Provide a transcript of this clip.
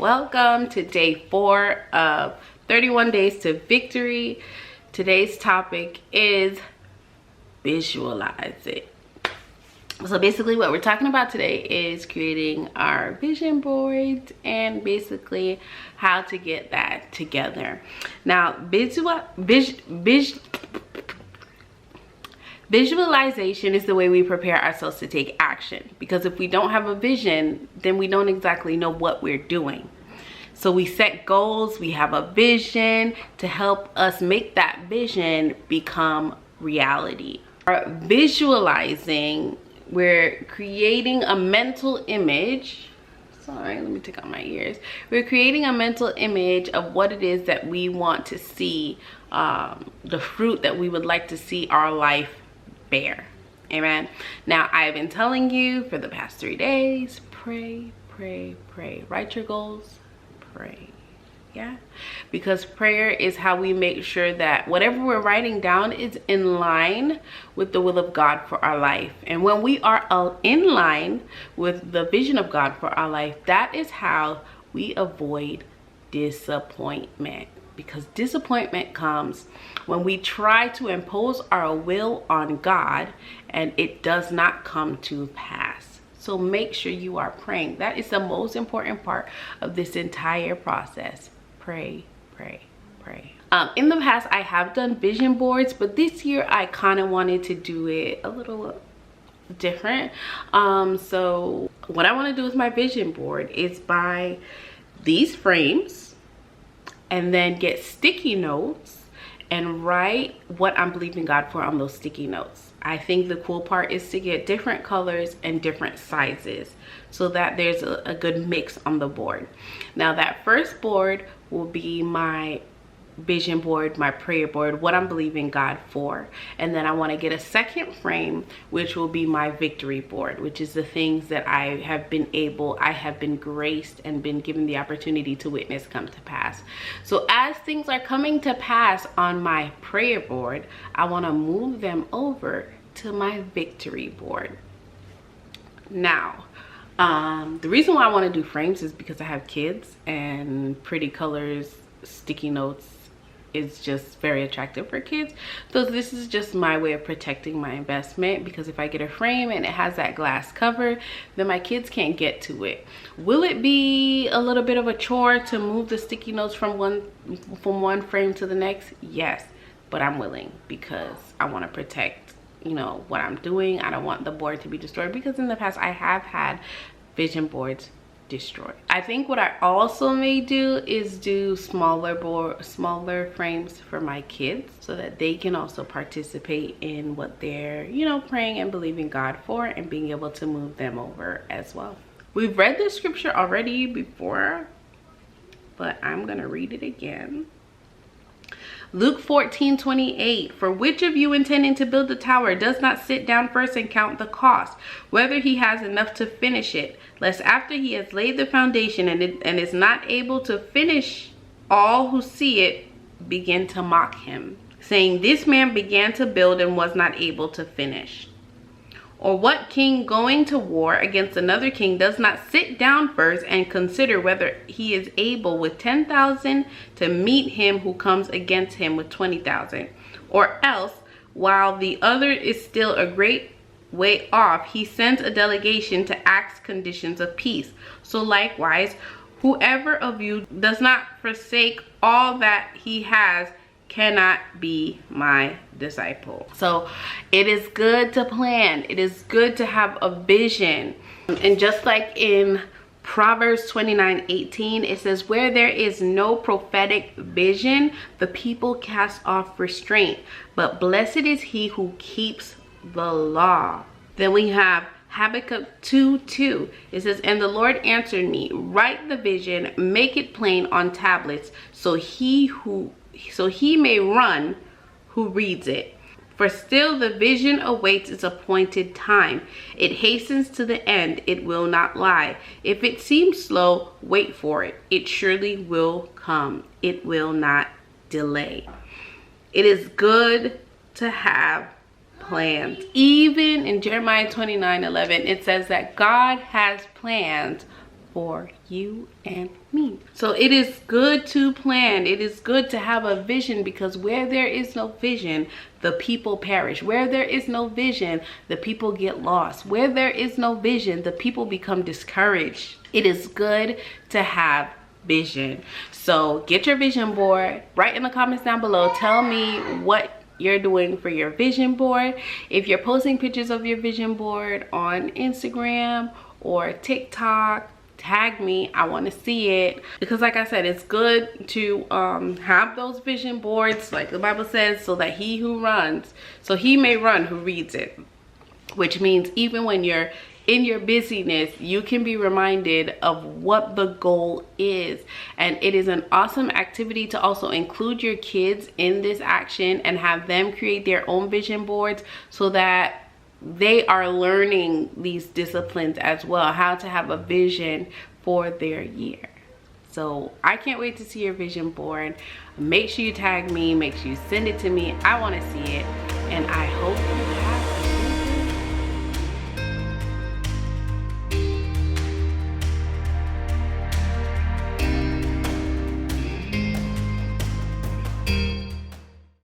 Welcome to day 4 of 31 days to victory. Today's topic is visualize it. So basically what we're talking about today is creating our vision boards and basically how to get that together. Now visualization is the way we prepare ourselves to take action, because if we don't have a vision, then we don't exactly know what we're doing. So we set goals, we have a vision to help us make that vision become reality. Visualizing, we're creating a mental image. Sorry, let me take out my ears. We're creating a mental image of what it is that we want to see, the fruit that we would like to see our life bear. Amen. Now, I've been telling you for the past 3 days, pray, pray, pray. Write your goals, pray. Yeah, because prayer is how we make sure that whatever we're writing down is in line with the will of God for our life. And when we are in line with the vision of God for our life, that is how we avoid disappointment. Because disappointment comes when we try to impose our will on God and it does not come to pass. So make sure you are praying. That is the most important part of this entire process. Pray, pray, pray. In the past, I have done vision boards, but this year I kind of wanted to do it a little different. So what I want to do with my vision board is buy these frames and then get sticky notes and write what I'm believing God for on those sticky notes. I think the cool part is to get different colors and different sizes so that there's a good mix on the board. Now that first board will be my vision board, my prayer board, what I'm believing God for. And then I want to get a second frame, which will be my victory board, which is the things that I have been graced and been given the opportunity to witness come to pass. So as things are coming to pass on my prayer board, I want to move them over to my victory board. Now, the reason why I want to do frames is because I have kids and pretty colors, sticky notes is just very attractive for kids. So this is just my way of protecting my investment, because if I get a frame and it has that glass cover, then my kids can't get to it. Will it be a little bit of a chore to move the sticky notes from one frame to the next? Yes, but I'm willing because I want to protect, you know, what I'm doing. I don't want the board to be destroyed, because in the past I have had vision boards destroyed. I think what I also may do is do smaller frames for my kids so that they can also participate in what they're, you know, praying and believing God for, and being able to move them over as well. We've read this scripture already before, but I'm gonna read it again. Luke 14:28, for which of you intending to build a tower does not sit down first and count the cost, whether he has enough to finish it, lest after he has laid the foundation and is not able to finish, all who see it begin to mock him, saying, this man began to build and was not able to finish. Or what king going to war against another king does not sit down first and consider whether he is able with 10,000 to meet him who comes against him with 20,000? Or else, while the other is still a great way off, he sends a delegation to ask conditions of peace. So likewise, whoever of you does not forsake all that he has cannot be my disciple. So it is good to plan. It is good to have a vision. And just like in Proverbs 29:18, it says, where there is no prophetic vision, the people cast off restraint, but blessed is he who keeps the law. Then we have Habakkuk 2:2. It says, and the Lord answered me, write the vision, make it plain on tablets, so he may run who reads it. For still the vision awaits its appointed time. It hastens to the end, it will not lie. If it seems slow, wait for it. It surely will come. It will not delay. It is good to have plans. Even in Jeremiah 29:11, it says that God has plans for you and me. So it is good to plan. It is good to have a vision, because where there is no vision, the people perish. Where there is no vision, the people get lost. Where there is no vision, the people become discouraged. It is good to have vision. So get your vision board. Write in the comments down below. Tell me what you're doing for your vision board. If you're posting pictures of your vision board on Instagram or TikTok, tag me. I want to see it, because like I said, it's good to have those vision boards, like the Bible says, so that he who runs, so he may run who reads it. Which means even when you're in your busyness, you can be reminded of what the goal is. And it is an awesome activity to also include your kids in this action and have them create their own vision boards, so that they are learning these disciplines as well, how to have a vision for their year. So I can't wait to see your vision board. Make sure you tag me, make sure you send it to me. I want to see it, and I hope you